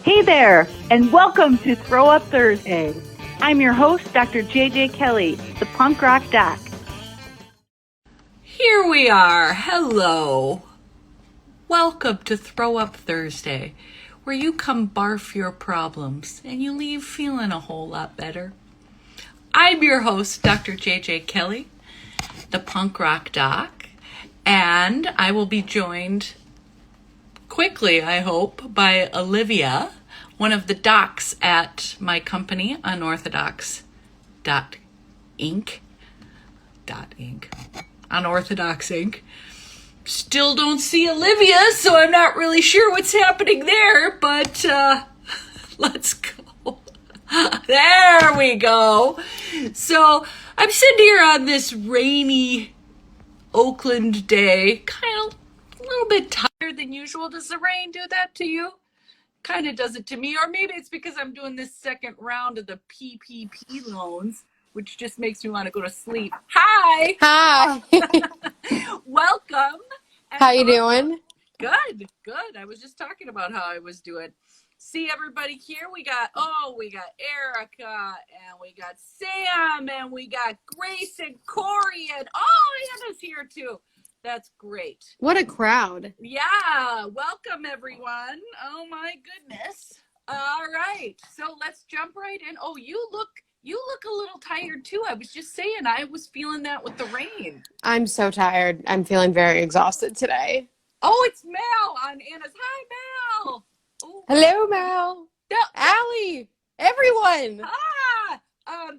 Hey there, and welcome to Throw Up Thursday. I'm your host, Dr. JJ Kelly, the punk rock doc. Here we are. Hello. Welcome to Throw Up Thursday, where you come barf your problems and you leave feeling a whole lot better. I'm your host, Dr. JJ Kelly, the punk rock doc, and I will be joined quickly, I hope, by Olivia, one of the docs at my company, Unorthodox.inc. Unorthodox Inc. Still don't see Olivia, so I'm not really sure what's happening there, but let's go. There we go. So I'm sitting here on this rainy Oakland day, kind of a little bit tired than usual. Does the rain do that to you? Kind of does it to me, or maybe it's because I'm doing this second round of the PPP loans, which just makes me want to go to sleep. Hi. Welcome. How you doing? Good. I was just talking about how I was doing. See everybody here? We got Erica, and we got Sam, and we got Grace and Corey, and Anna's here too. That's great. What a crowd. Yeah, welcome everyone. Oh my goodness. All right, so let's jump right in. Oh, you look a little tired too. I was just saying, I was feeling that with the rain. I'm so tired. I'm feeling very exhausted today. Oh, it's Mel on Anna's. Hi, Mel. Oh. Hello, Mel. Allie. Everyone.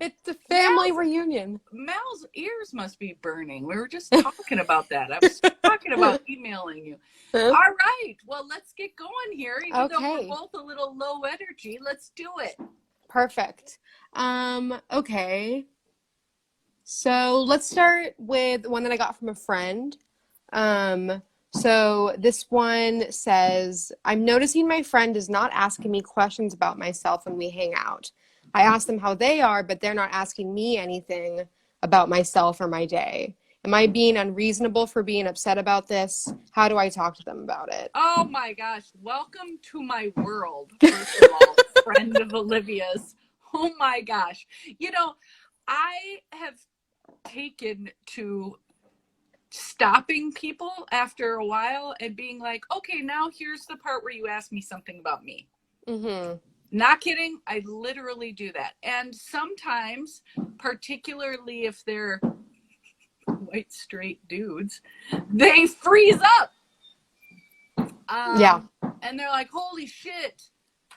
It's a family reunion. Mel's ears must be burning. We were just talking about that. I was talking about emailing you. All right. Well, let's get going here. Even though we're both a little low energy, let's do it. Perfect. Okay. So let's start with one that I got from a friend. So this one says, I'm noticing my friend is not asking me questions about myself when we hang out. I ask them how they are, but they're not asking me anything about myself or my day. Am I being unreasonable for being upset about this? How do I talk to them about it? Oh my gosh. Welcome to my world, first of all, friend of Olivia's. Oh my gosh. You know, I have taken to stopping people after a while and being like, okay, now here's the part where you ask me something about me. Mm-hmm. Not kidding. I literally do that. And sometimes, particularly if they're white straight dudes, they freeze up. Yeah. And they're like, holy shit.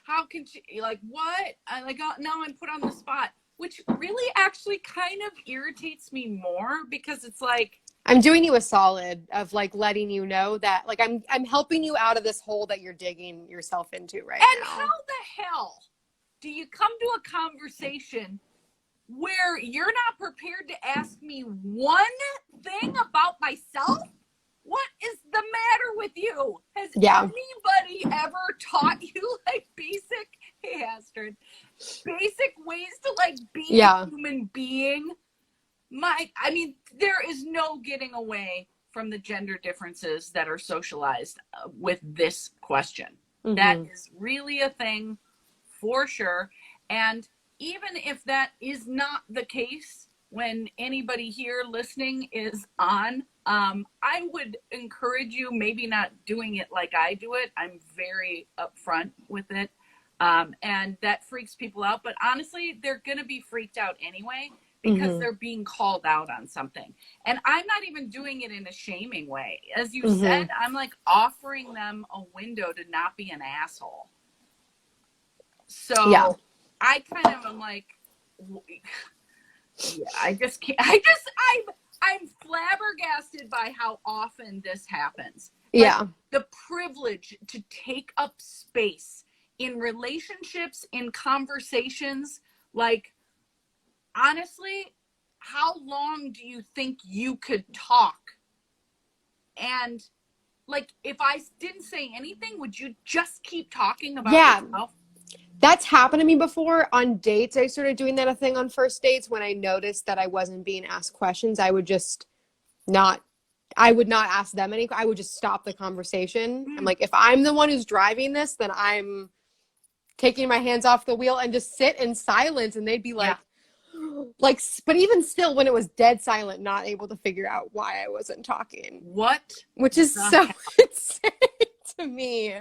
How can she, like, what? I like, now I'm put on the spot, which really actually kind of irritates me more because it's like, I'm doing you a solid of like letting you know that like I'm helping you out of this hole that you're digging yourself into right now. And how the hell do you come to a conversation where you're not prepared to ask me one thing about myself? What is the matter with you? Has anybody ever taught you like basic ways to like be a human being? I mean, there is no getting away from the gender differences that are socialized with this question. Mm-hmm. That is really a thing for sure. And even if that is not the case, when anybody here listening is on, I would encourage you, maybe not doing it like I do it. I'm very upfront with it. And that freaks people out. But honestly, they're going to be freaked out anyway because they're being called out on something. And I'm not even doing it in a shaming way. As you said, I'm like offering them a window to not be an asshole. So I kind of am like, I just can't. I'm flabbergasted by how often this happens. Like, the privilege to take up space in relationships, in conversations, like, honestly, how long do you think you could talk? And like, if I didn't say anything, would you just keep talking about yourself? That's happened to me before on dates. I started doing that a thing on first dates when I noticed that I wasn't being asked questions. I would not ask them any. I would just stop the conversation. I'm like, if I'm the one who's driving this, then I'm taking my hands off the wheel and just sit in silence, and they'd be like, Yeah. like, but even still, when it was dead silent, not able to figure out why I wasn't talking. What? Which is so insane to me.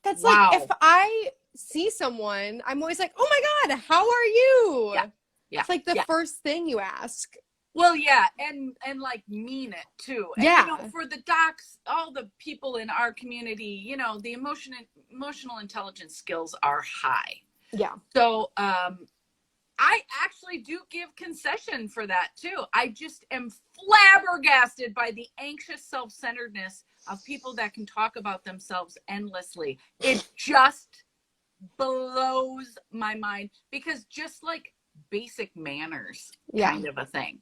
That's wow. like, if I see someone, I'm always like, oh my God, how are you? Yeah. Yeah. It's like the first thing you ask. Well, yeah, and like mean it too. And, yeah. You know, for the docs, all the people in our community, you know, the emotional intelligence skills are high. Yeah. So, I actually do give concession for that too. I just am flabbergasted by the anxious self-centeredness of people that can talk about themselves endlessly. It just blows my mind, because just like basic manners kind of a thing.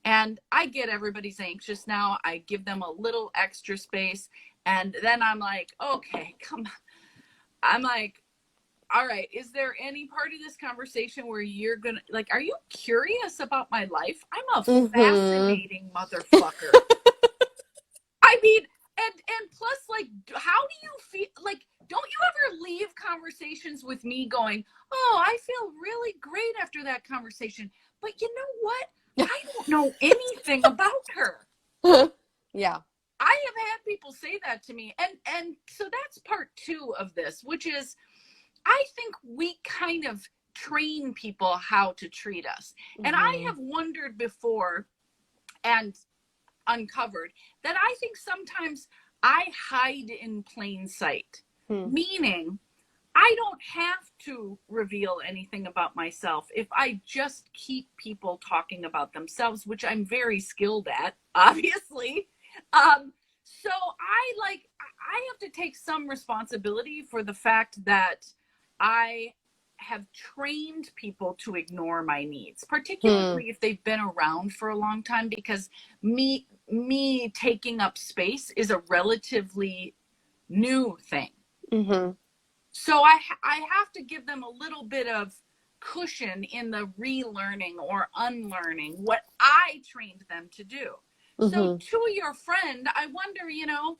And I get everybody's anxious now. I give them a little extra space. And then I'm like, okay, come on. I'm like, all right, is there any part of this conversation where you're going to, like, are you curious about my life? I'm a fascinating motherfucker. I mean, and plus, like, how do you feel? Like, don't you ever leave conversations with me going, oh, I feel really great after that conversation. But you know what? I don't know anything about her. Yeah. I have had people say that to me. And so that's part 2 of this, which is, I think we kind of train people how to treat us. And I have wondered before and uncovered that I think sometimes I hide in plain sight, meaning I don't have to reveal anything about myself if I just keep people talking about themselves, which I'm very skilled at, obviously. So I have to take some responsibility for the fact that I have trained people to ignore my needs, particularly if they've been around for a long time, because me taking up space is a relatively new thing. So I have to give them a little bit of cushion in the relearning or unlearning what I trained them to do. So to your friend, I wonder, you know,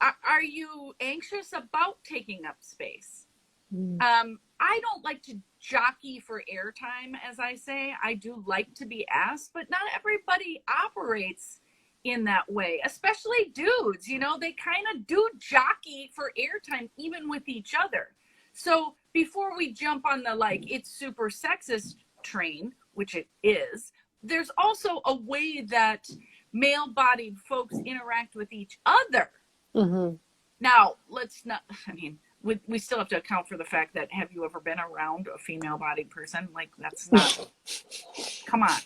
are you anxious about taking up space? I don't like to jockey for airtime, as I say. I do like to be asked, but not everybody operates in that way, especially dudes. You know, they kind of do jockey for airtime even with each other. So before we jump on the like it's super sexist train, which it is, there's also a way that male-bodied folks interact with each other. Now, let's not, I mean, we still have to account for the fact that, have you ever been around a female-bodied person? Like, that's not, come on,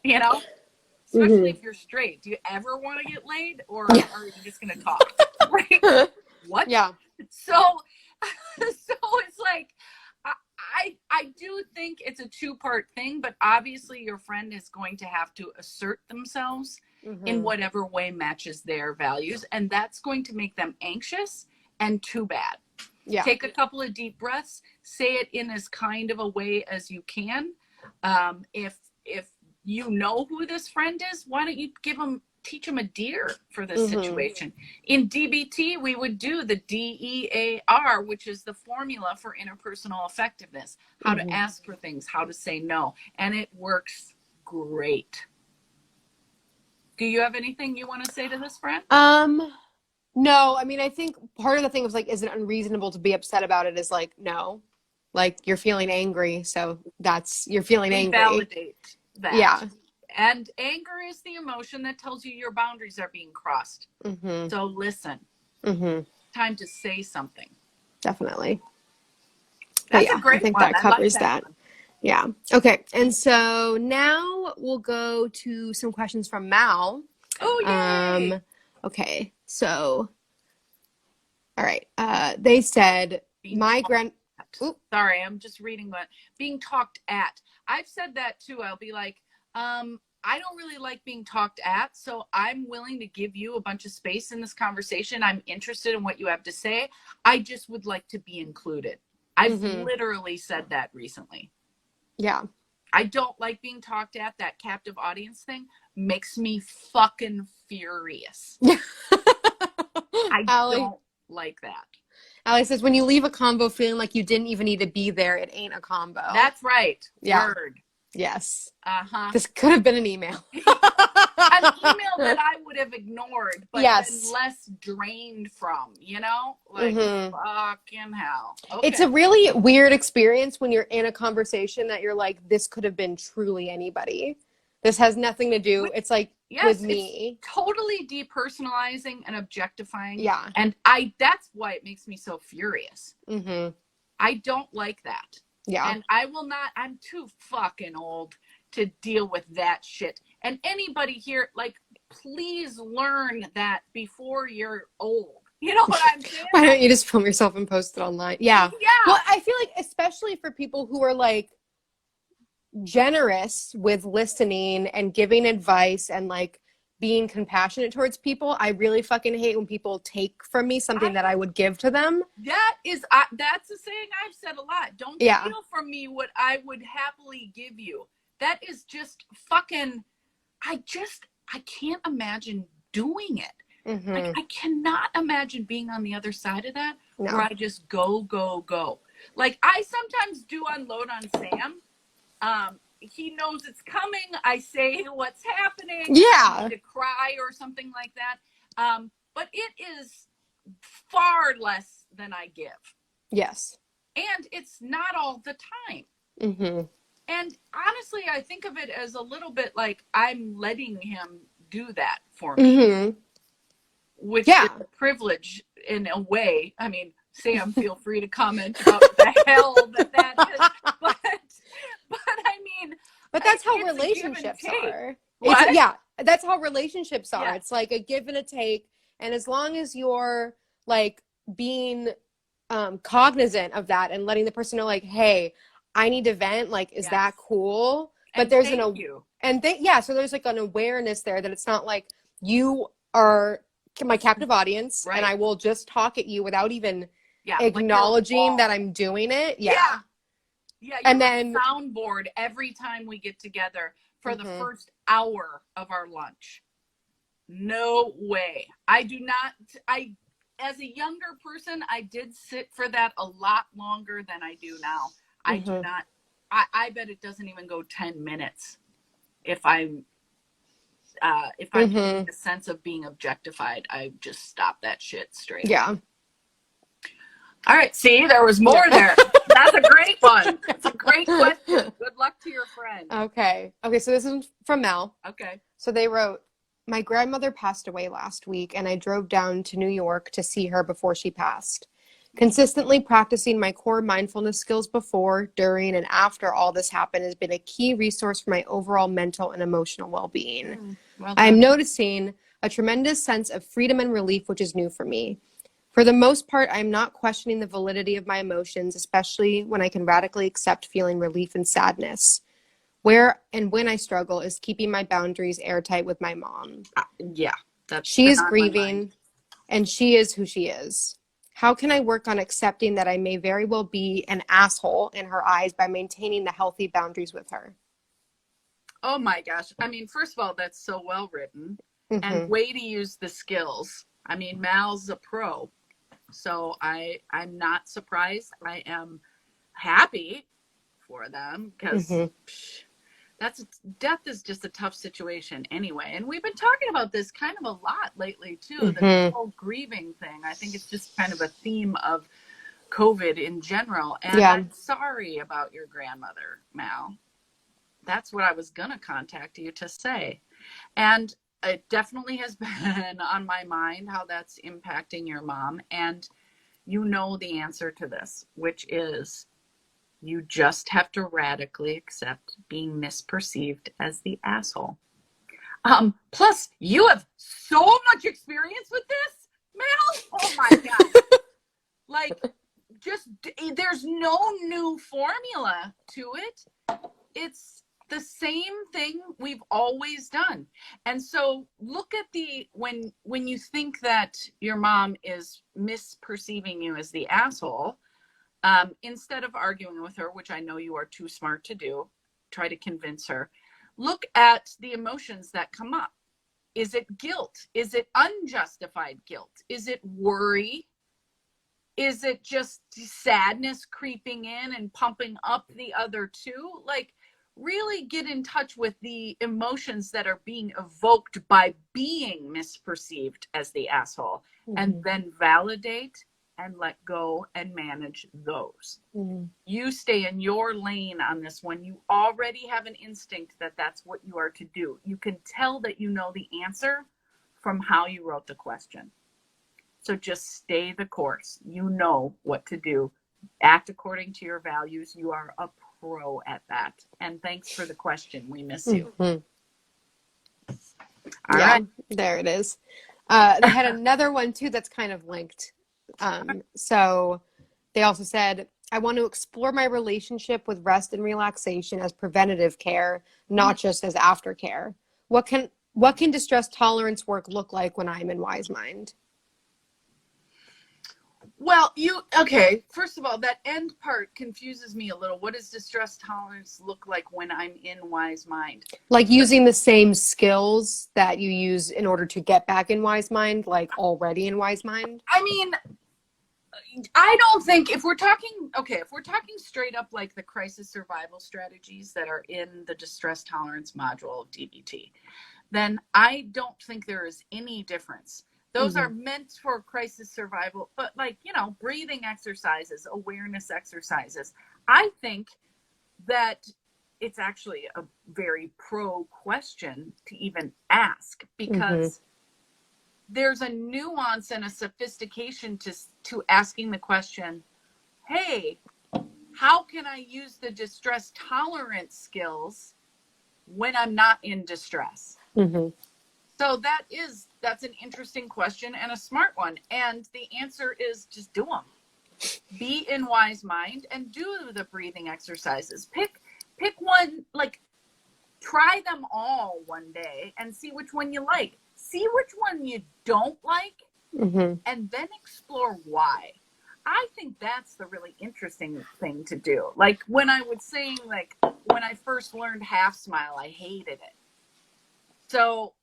you know? Especially if you're straight. Do you ever want to get laid, or are you just going to talk? Right? What? Yeah. So it's like, I do think it's a 2-part thing, but obviously your friend is going to have to assert themselves in whatever way matches their values. And that's going to make them anxious, and too bad. Yeah. Take a couple of deep breaths, say it in as kind of a way as you can. If you know who this friend is, why don't you teach them a DEAR for this situation? In DBT, we would do the DEAR, which is the formula for interpersonal effectiveness, how to ask for things, how to say no. And it works great. Do you have anything you want to say to this friend? No, I mean, I think part of the thing was like, is it unreasonable to be upset about it? Is like, no, like you're feeling angry. So you're feeling angry. Validate that. Yeah. And anger is the emotion that tells you your boundaries are being crossed. So listen. Time to say something. Definitely. That's a great I think one. that covers like that. Yeah. Okay. And so now we'll go to some questions from Mal. Oh, yay. Okay. So, all right. They said Sorry, I'm just reading what being talked at. I've said that too. I'll be like, I don't really like being talked at, so I'm willing to give you a bunch of space in this conversation. I'm interested in what you have to say. I just would like to be included. I've literally said that recently. Yeah. I don't like being talked at. That captive audience thing makes me fucking furious. I don't like that. Allie says, when you leave a combo feeling like you didn't even need to be there, it ain't a combo. That's right. Yeah. Word. Yes. Uh-huh. This could have been an email. An email that I would have ignored, but yes. been less drained from, you know? Like, fucking hell. Okay. It's a really weird experience when you're in a conversation that you're like, this could have been truly anybody. This has nothing to do. It's like, with me. It's totally depersonalizing and objectifying. Yeah. And that's why it makes me so furious. I don't like that. Yeah. And I will not, I'm too fucking old to deal with that shit. And anybody here, like, please learn that before you're old. You know what I'm saying? Why don't you just film yourself and post it online? Yeah. Yeah. Well, I feel like, especially for people who are like generous with listening and giving advice and like being compassionate towards people, I really fucking hate when people take from me something that I would give to them. That's a saying I've said a lot. Don't steal from me what I would happily give you. That is just fucking, I can't imagine doing it. Like, I cannot imagine being on the other side of that where I just go. Like, I sometimes do unload on Sam. He knows it's coming. I say what's happening. Yeah. I need to cry or something like that. But it is far less than I give. Yes. And it's not all the time. And honestly, I think of it as a little bit like I'm letting him do that for me. Which is a privilege in a way. I mean, Sam, feel free to comment about the hell that is. But I mean, but that's how relationships are. That's how relationships are. Yeah. It's like a give and a take. And as long as you're like being cognizant of that and letting the person know, like, hey, I need to vent. Like, is that cool? But and there's so there's like an awareness there that it's not like you are my captive audience and I will just talk at you without even acknowledging that I'm doing it. Yeah, and then soundboard every time we get together for the first hour of our lunch. No way. I do not. As a younger person, I did sit for that a lot longer than I do now. I do not. I bet it doesn't even go 10 minutes if I'm getting a sense of being objectified. I just stop that shit straight. Yeah. All right. See, there was more there. That's a great one. It's a great question. Good luck to your friend. Okay. So this is from Mel. Okay. So they wrote, my grandmother passed away last week and I drove down to New York to see her before she passed. Consistently practicing my core mindfulness skills before, during, and after all this happened has been a key resource for my overall mental and emotional well-being. I'm noticing a tremendous sense of freedom and relief, which is new for me. For the most part, I'm not questioning the validity of my emotions, especially when I can radically accept feeling relief and sadness. Where and when I struggle is keeping my boundaries airtight with my mom. She is grieving, and she is who she is. How can I work on accepting that I may very well be an asshole in her eyes by maintaining the healthy boundaries with her? Oh my gosh. I mean, first of all, that's so well written and way to use the skills. I mean, Mal's a pro, so I'm not surprised. I am happy for them because death is just a tough situation anyway. And we've been talking about this kind of a lot lately too, the whole grieving thing. I think it's just kind of a theme of COVID in general. And I'm sorry about your grandmother, Mal. That's what I was going to contact you to say. And it definitely has been on my mind how that's impacting your mom. And you know the answer to this, which is you just have to radically accept being misperceived as the asshole. Plus, you have so much experience with this, Mel. Oh my God. Like, there's no new formula to it. It's the same thing we've always done. And so look at when you think that your mom is misperceiving you as the asshole, instead of arguing with her, which I know you are too smart to do, try to convince her. Look at the emotions that come up. Is it guilt? Is it unjustified guilt? Is it worry? Is it just sadness creeping in and pumping up the other two? Like, really get in touch with the emotions that are being evoked by being misperceived as the asshole, and then validate and let go and manage those. You stay in your lane on this one. You already have an instinct that that's what you are to do. You can tell that you know the answer from how you wrote the question. So just stay the course. You know what to do. Act according to your values. You are a pro at that. And thanks for the question. We miss you. All right. There it is. They had another one too that's kind of linked. So they also said, I want to explore my relationship with rest and relaxation as preventative care, not just as aftercare. What can distress tolerance work look like when I'm in wise mind? Well, first of all, that end part confuses me a little. What does distress tolerance look like when I'm in wise mind? Like using the same skills that you use in order to get back in wise mind, like already in wise mind? I mean, I don't think if we're talking straight up like the crisis survival strategies that are in the distress tolerance module of DBT, then I don't think there is any difference. Those are meant for crisis survival, but breathing exercises, awareness exercises. I think that it's actually a very pro question to even ask, because there's a nuance and a sophistication to asking the question, hey, how can I use the distress tolerance skills when I'm not in distress? So that's an interesting question and a smart one. And the answer is just do them. Be in wise mind and do the breathing exercises. Pick one, try them all one day and see which one you like. See which one you don't like, and then explore why. I think that's the really interesting thing to do. Like when I was saying, when I first learned half smile, I hated it. So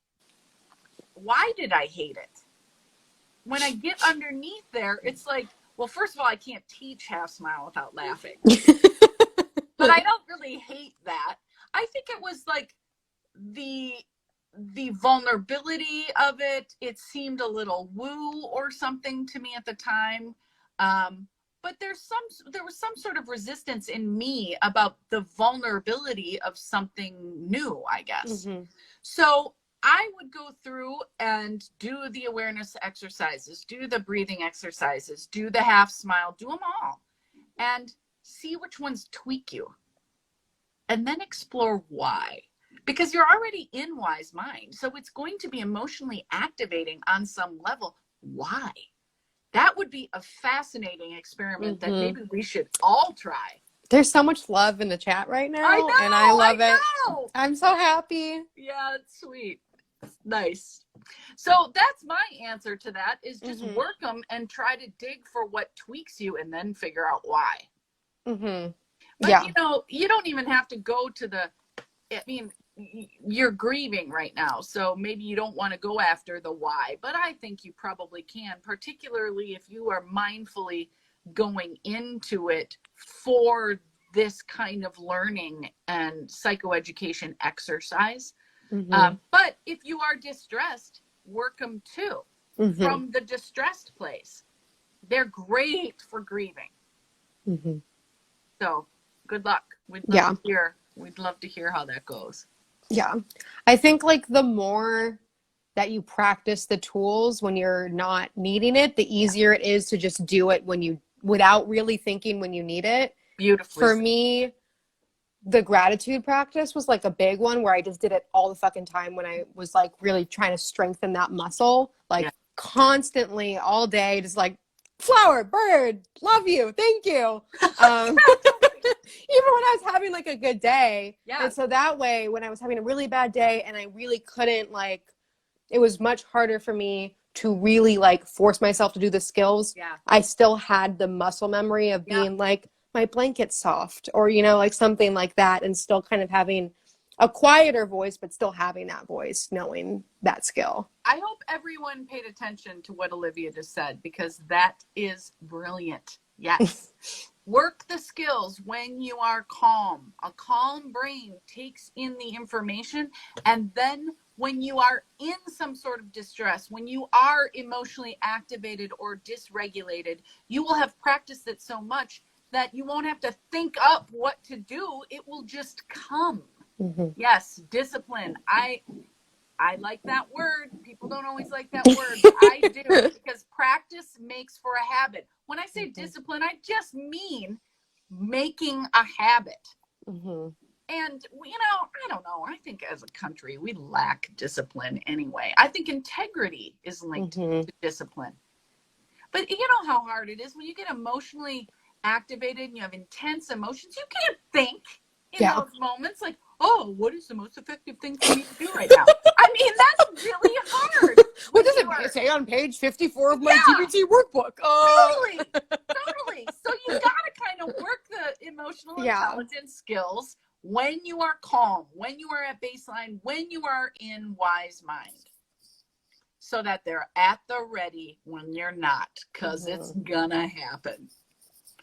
why did I hate it? When I get underneath there, it's like, well, first of all, I can't teach half smile without laughing. But I don't really hate that. I think it was like the vulnerability of it. It seemed a little woo or something to me at the time. But there was some sort of resistance in me about the vulnerability of something new, I guess. So I would go through and do the awareness exercises, do the breathing exercises, do the half smile, do them all, and see which ones tweak you. And then explore why. Because you're already in wise mind. So it's going to be emotionally activating on some level. Why? That would be a fascinating experiment that maybe we should all try. There's so much love in the chat right now. I know, and I love it. I'm so happy. Yeah, it's sweet. Nice. So that's my answer to that, is just work them and try to dig for what tweaks you and then figure out why. But you don't even have to go to you're grieving right now, so maybe you don't want to go after the why, but I think you probably can, particularly if you are mindfully going into it for this kind of learning and psychoeducation exercise. But if you are distressed, work them too from the distressed place. They're great for grieving. So good luck. We'd love to hear how that goes. Yeah. I think the more that you practice the tools when you're not needing it, the easier it is to just do it without really thinking when you need it. Beautifully. For me, the gratitude practice was a big one where I just did it all the fucking time when I was really trying to strengthen that muscle, constantly all day, just flower, bird, love you, thank you. Even when I was having a good day. Yeah. And so that way, when I was having a really bad day and I really couldn't it was much harder for me to really force myself to do the skills. Yeah. I still had the muscle memory of being my blanket's soft or, something like that, and still kind of having a quieter voice, but still having that voice, knowing that skill. I hope everyone paid attention to what Olivia just said, because that is brilliant. Yes. Work the skills when you are calm. A calm brain takes in the information, and then when you are in some sort of distress, when you are emotionally activated or dysregulated, you will have practiced it so much that you won't have to think up what to do. It will just come. Mm-hmm. Yes, discipline. I like that word. People don't always like that word, but I do, because practice makes for a habit. When I say discipline, I just mean making a habit. Mm-hmm. And, I don't know. I think as a country, we lack discipline anyway. I think integrity is linked to discipline. But you know how hard it is when you get emotionally activated and you have intense emotions. You can't think in those moments like, oh, what is the most effective thing for me to do right now? I mean, that's really hard. What does it say on page 54 of my DBT workbook? Totally. So you got to kind of work the emotional intelligence skills when you are calm, when you are at baseline, when you are in wise mind, so that they're at the ready when you're not, because it's gonna happen.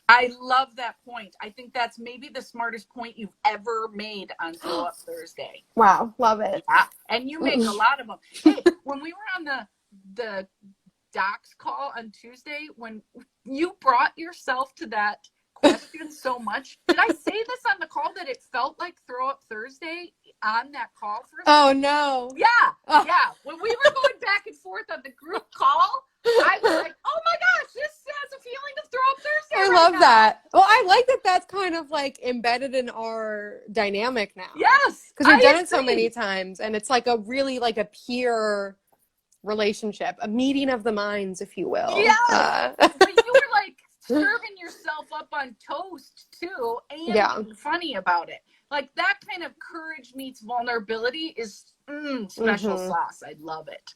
I love that point. I think that's maybe the smartest point you've ever made on Throw Up Thursday. Wow, love it. Yeah, and you make a lot of them. Hey, when we were on the docs call on Tuesday, when you brought yourself to that question so much, did I say this on the call that it felt like Throw Up Thursday on that call for a second? Oh, no. Yeah. When we were going back and forth on the group call, I was like, oh my gosh, this has a feeling of Throw Up Thursday. I love that. Well, I like that that's kind of like embedded in our dynamic now. Yes. Because we've done it so many times, and it's like a really like a peer relationship, a meeting of the minds, if you will. Yeah. But you were like serving yourself up on toast too, and being funny about it. Like that kind of courage meets vulnerability is special sauce. I love it.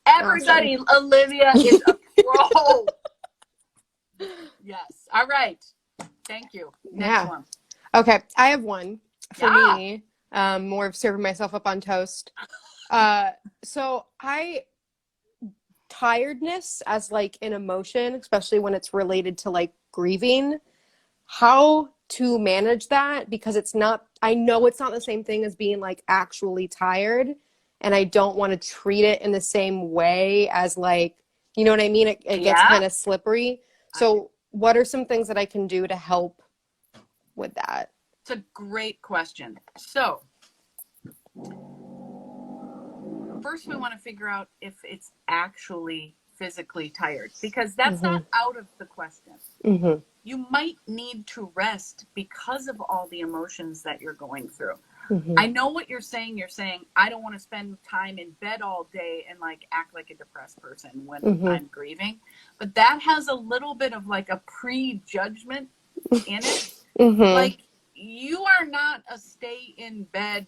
Everybody, awesome. Olivia is a pro. Yes. All right. Thank you. Next one. Okay. I have one for me. More of serving myself up on toast. So tiredness as like an emotion, especially when it's related to like grieving, how to manage that, because I know it's not the same thing as being like actually tired. And I don't want to treat it in the same way as like, you know what I mean? It gets kind of slippery. So what are some things that I can do to help with that? It's a great question. So first we want to figure out if it's actually physically tired, because that's not out of the question. Mm-hmm. You might need to rest because of all the emotions that you're going through. Mm-hmm. I know what you're saying. You're saying, I don't want to spend time in bed all day and like act like a depressed person when I'm grieving. But that has a little bit of like a prejudgment in it. Like you are not a stay in bed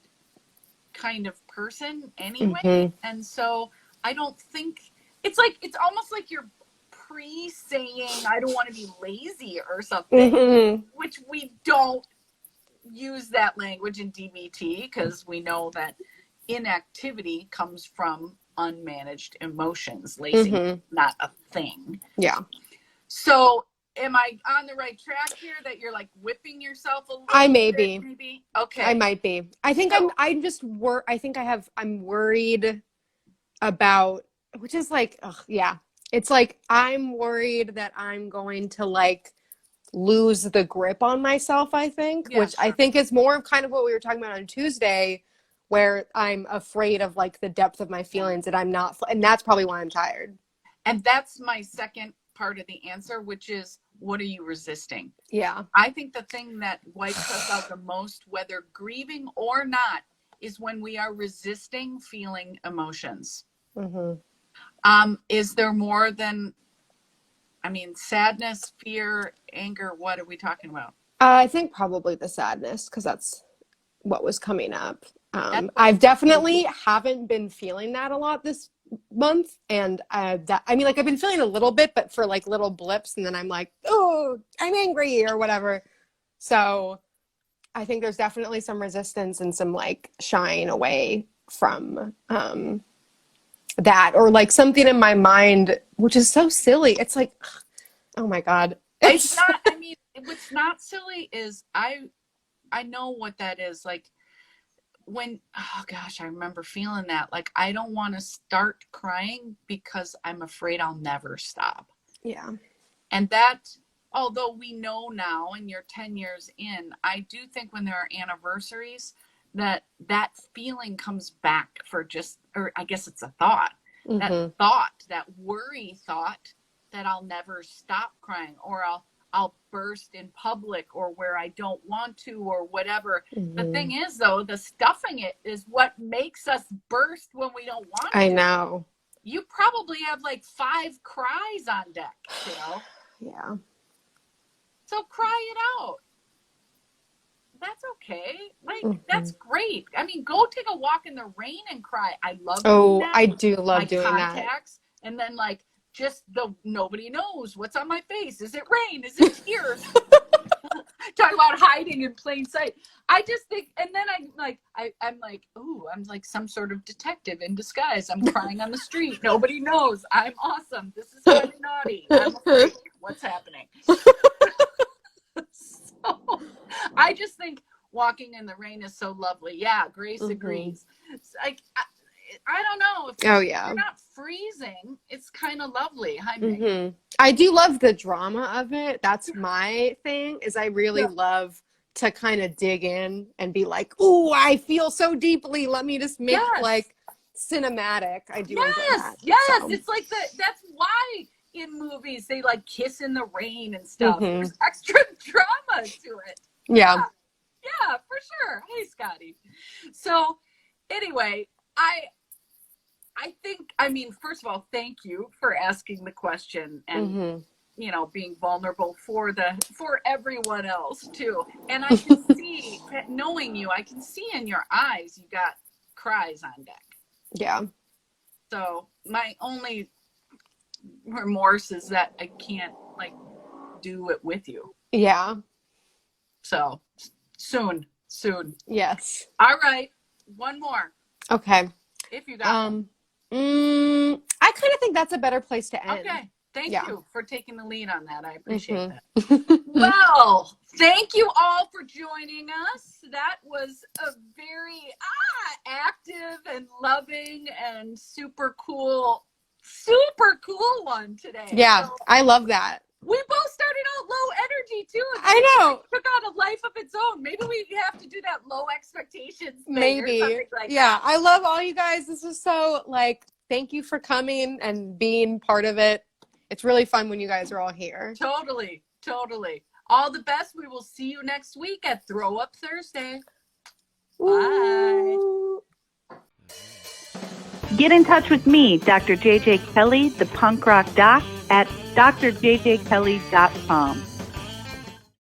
kind of person anyway. And so I don't think it's almost like you're pre-saying I don't want to be lazy or something, which we don't use that language in DBT, because we know that inactivity comes from unmanaged emotions. Lazy, not a thing. Yeah. So am I on the right track here that you're like whipping yourself a little I may bit, be. Maybe? Okay. I might be. I think I'm worried about, which is like, it's like, I'm worried that I'm going to like lose the grip on myself, I think, which I think is more of kind of what we were talking about on Tuesday, where I'm afraid of like the depth of my feelings, and and that's probably why I'm tired. And that's my second part of the answer, which is, what are you resisting? Yeah. I think the thing that wipes us out the most, whether grieving or not, is when we are resisting feeling emotions. Is there more than, sadness, fear, anger? What are we talking about? I think probably the sadness, because that's what was coming up. I've definitely haven't been feeling that a lot this month, and I've been feeling a little bit, but for like little blips, and then I'm like, oh, I'm angry or whatever. So I think there's definitely some resistance and some like shying away from that, or like something in my mind, which is so silly. It's like, oh my God. It's not, I mean, what's not silly is I know what that is. Like when, oh gosh, I remember feeling that. Like, I don't want to start crying because I'm afraid I'll never stop. Yeah. And that, although we know now and you're 10 years in, I do think when there are anniversaries that feeling comes back for just, or I guess it's a thought, that worry thought that I'll never stop crying, or I'll burst in public, or where I don't want to, or whatever. The thing is, though, the stuffing it is what makes us burst when we don't want to. I know. You probably have like 5 cries on deck, you know? Yeah. So cry it out. That's okay. Like, that's great. I mean, go take a walk in the rain and cry. I love doing that. I do love my doing contacts, that. And then like just nobody knows what's on my face. Is it rain? Is it tears? Talk about hiding in plain sight. I just think, and then I'm like, ooh, I'm like some sort of detective in disguise. I'm crying on the street. Nobody knows. I'm awesome. This is kind of naughty. I'm afraid. What's happening? So I just think walking in the rain is so lovely. Yeah, Grace agrees. It's like, I don't know. If you're not freezing, it's kind of lovely. Hi, Meg. I do love the drama of it. That's my thing, is I really love to kind of dig in and be like, ooh, I feel so deeply. Let me just make like cinematic. I do enjoy that. Yes, so. It's like that's why in movies they like kiss in the rain and stuff. There's extra drama to it. Yeah, for sure. Hey, Scotty. So anyway, I think, I mean, first of all, thank you for asking the question and you know, being vulnerable for everyone else too. And I can see, knowing you, I can see in your eyes you got cries on deck. Yeah. So my only remorse is that I can't like do it with you. Yeah. So soon. Yes. All right. One more. Okay. If you got one. I kind of think that's a better place to end. Okay. Thank you for taking the lead on that. I appreciate that. Well, thank you all for joining us. That was a very active and loving and super cool one today. Yeah, so, I love that. We both started out low energy too. I know. It took on a life of its own. Maybe we have to do that low expectations thing. Maybe. Or something like that. I love all you guys. This was so thank you for coming and being part of it. It's really fun when you guys are all here. Totally. All the best. We will see you next week at Throw Up Thursday. Ooh. Bye. Get in touch with me, Dr. JJ Kelly, the punk rock doc, at drjjkelly.com.